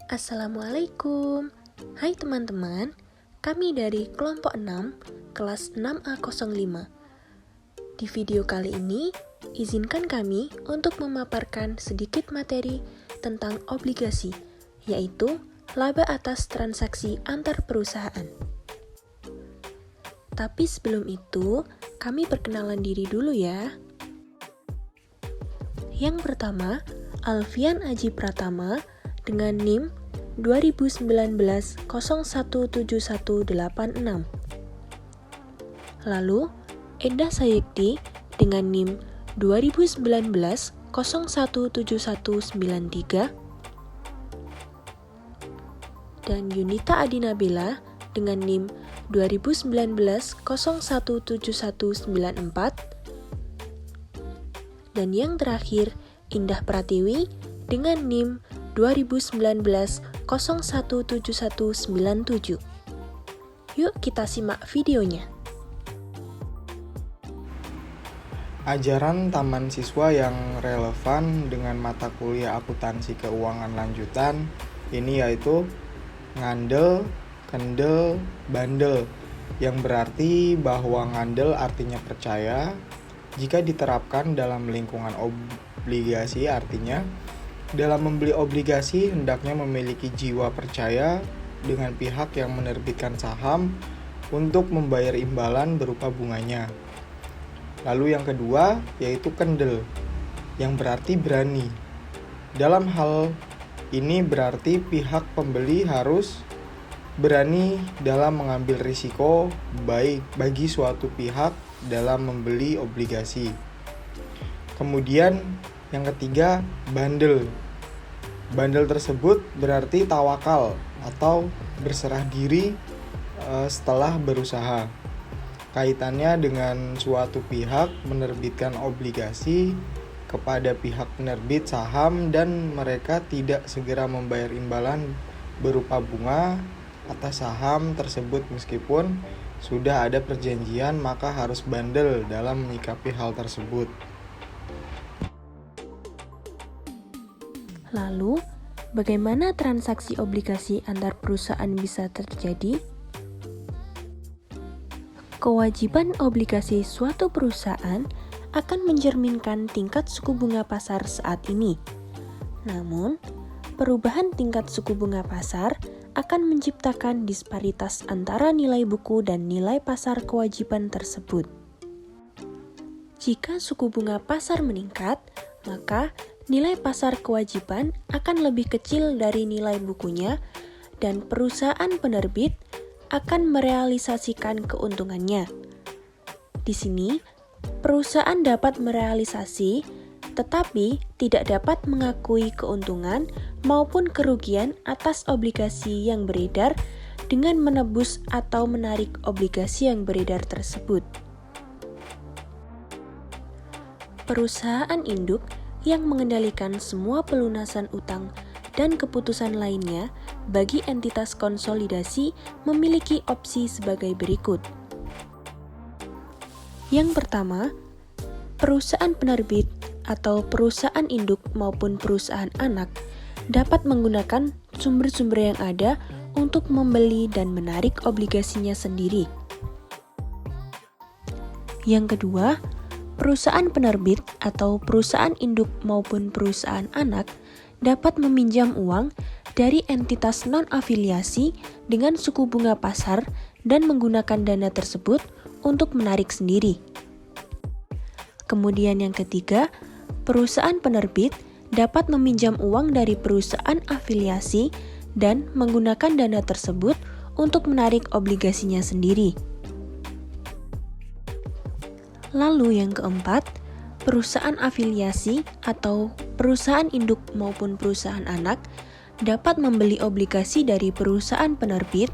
Assalamualaikum. Hai teman-teman, kami dari kelompok 6, kelas 6A05. Di video kali ini, izinkan kami untuk memaparkan sedikit materi tentang obligasi, yaitu laba atas transaksi antar perusahaan. Tapi sebelum itu, kami perkenalan diri dulu ya. Yang pertama, Alfian Aji Pratama dengan NIM 2019-017186. Lalu, Endah Sayekti dengan NIM 2019-017193. Dan Yunita Adinabela dengan NIM 2019-017194. Dan yang terakhir, Indah Pratiwi dengan NIM 2019-017197. Yuk kita simak videonya. Ajaran taman siswa yang relevan dengan mata kuliah akuntansi keuangan lanjutan ini yaitu ngandel, kendel, bandel, yang berarti bahwa ngandel artinya percaya. Jika diterapkan dalam lingkungan obligasi artinya dalam membeli obligasi hendaknya memiliki jiwa percaya dengan pihak yang menerbitkan saham untuk membayar imbalan berupa bunganya. Lalu yang kedua yaitu kendel, yang berarti berani. Dalam hal ini berarti pihak pembeli harus berani dalam mengambil risiko baik bagi suatu pihak dalam membeli obligasi. Kemudian yang ketiga, bandel. Bandel tersebut berarti tawakal atau berserah diri setelah berusaha. Kaitannya dengan suatu pihak menerbitkan obligasi kepada pihak penerbit saham dan mereka tidak segera membayar imbalan berupa bunga atas saham tersebut meskipun sudah ada perjanjian, maka harus bandel dalam menyikapi hal tersebut. Lalu, bagaimana transaksi obligasi antar perusahaan bisa terjadi? Kewajiban obligasi suatu perusahaan akan mencerminkan tingkat suku bunga pasar saat ini. Namun, perubahan tingkat suku bunga pasar akan menciptakan disparitas antara nilai buku dan nilai pasar kewajiban tersebut. Jika suku bunga pasar meningkat, maka nilai pasar kewajiban akan lebih kecil dari nilai bukunya dan perusahaan penerbit akan merealisasikan keuntungannya. Di sini, perusahaan dapat merealisasi tetapi tidak dapat mengakui keuntungan maupun kerugian atas obligasi yang beredar dengan menebus atau menarik obligasi yang beredar tersebut. Perusahaan induk yang mengendalikan semua pelunasan utang dan keputusan lainnya bagi entitas konsolidasi memiliki opsi sebagai berikut. Yang pertama, perusahaan penerbit atau perusahaan induk maupun perusahaan anak dapat menggunakan sumber-sumber yang ada untuk membeli dan menarik obligasinya sendiri. Yang kedua, perusahaan penerbit atau perusahaan induk maupun perusahaan anak dapat meminjam uang dari entitas non-afiliasi dengan suku bunga pasar dan menggunakan dana tersebut untuk menarik sendiri. Kemudian yang ketiga, perusahaan penerbit dapat meminjam uang dari perusahaan afiliasi dan menggunakan dana tersebut untuk menarik obligasinya sendiri. Lalu yang keempat, perusahaan afiliasi atau perusahaan induk maupun perusahaan anak dapat membeli obligasi dari perusahaan penerbit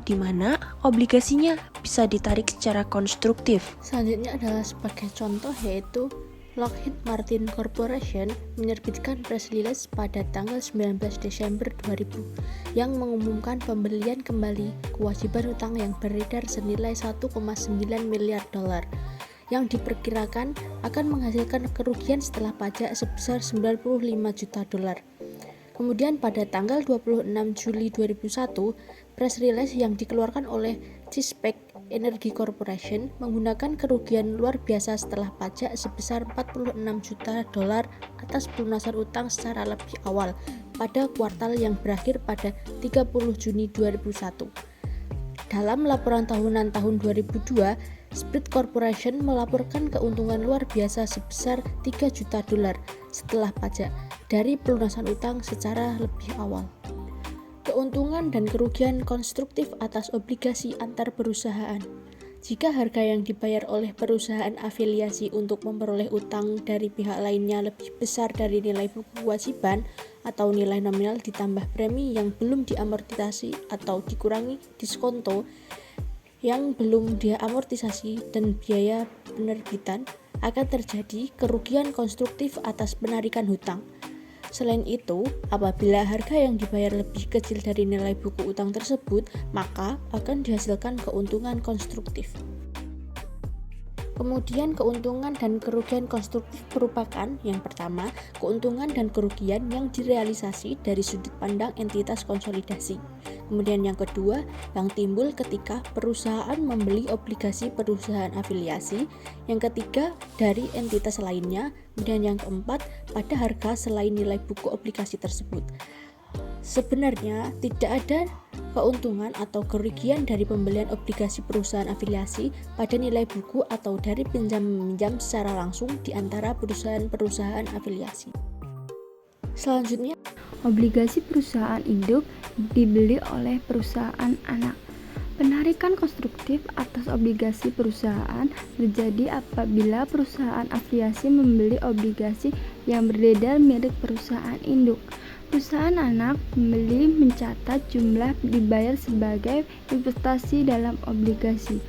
di mana obligasinya bisa ditarik secara konstruktif. Selanjutnya adalah sebagai contoh yaitu Lockheed Martin Corporation menerbitkan press release pada tanggal 19 Desember 2000 yang mengumumkan pembelian kembali kewajiban utang yang beredar senilai 1,9 miliar dolar yang diperkirakan akan menghasilkan kerugian setelah pajak sebesar 95 juta dolar. Kemudian pada tanggal 26 Juli 2001, press release yang dikeluarkan oleh Chesapeake Energy Corporation menggunakan kerugian luar biasa setelah pajak sebesar 46 juta dolar atas pelunasan utang secara lebih awal pada kuartal yang berakhir pada 30 Juni 2001. Dalam laporan tahunan tahun 2002, Sprint Corporation melaporkan keuntungan luar biasa sebesar 3 juta dolar setelah pajak dari pelunasan utang secara lebih awal. Keuntungan dan kerugian konstruktif atas obligasi antar perusahaan. Jika harga yang dibayar oleh perusahaan afiliasi untuk memperoleh utang dari pihak lainnya lebih besar dari nilai buku kewajiban atau nilai nominal ditambah premi yang belum diamortisasi atau dikurangi diskonto yang belum diamortisasi dan biaya penerbitan, akan terjadi kerugian konstruktif atas penarikan hutang. Selain itu, apabila harga yang dibayar lebih kecil dari nilai buku utang tersebut, maka akan dihasilkan keuntungan konstruktif. Kemudian keuntungan dan kerugian konstruktif merupakan yang pertama, keuntungan dan kerugian yang direalisasi dari sudut pandang entitas konsolidasi. Kemudian yang kedua, yang timbul ketika perusahaan membeli obligasi perusahaan afiliasi. Yang ketiga, dari entitas lainnya. Kemudian yang keempat, pada harga selain nilai buku obligasi tersebut. Sebenarnya tidak ada keuntungan atau kerugian dari pembelian obligasi perusahaan afiliasi pada nilai buku atau dari pinjam-meminjam secara langsung di antara perusahaan-perusahaan afiliasi. Selanjutnya, obligasi perusahaan induk dibeli oleh perusahaan anak. Penarikan konstruktif atas obligasi perusahaan terjadi apabila perusahaan afiliasi membeli obligasi yang beredar milik perusahaan induk. Perusahaan anak pembeli mencatat jumlah dibayar sebagai investasi dalam obligasi.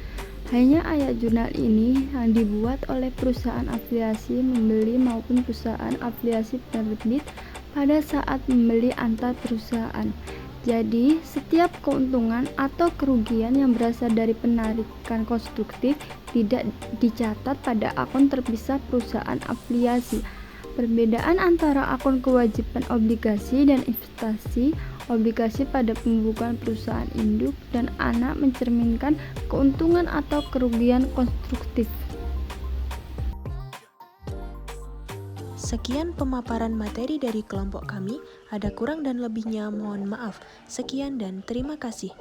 Hanya ayat jurnal ini yang dibuat oleh perusahaan afiliasi membeli maupun perusahaan afiliasi penerbit pada saat membeli antar perusahaan. Jadi, setiap keuntungan atau kerugian yang berasal dari penarikan konstruktif tidak dicatat pada akun terpisah perusahaan afiliasi. Perbedaan antara akun kewajiban obligasi dan investasi obligasi pada pembukuan perusahaan induk dan anak mencerminkan keuntungan atau kerugian konstruktif. Sekian pemaparan materi dari kelompok kami. Ada kurang dan lebihnya mohon maaf. Sekian dan terima kasih.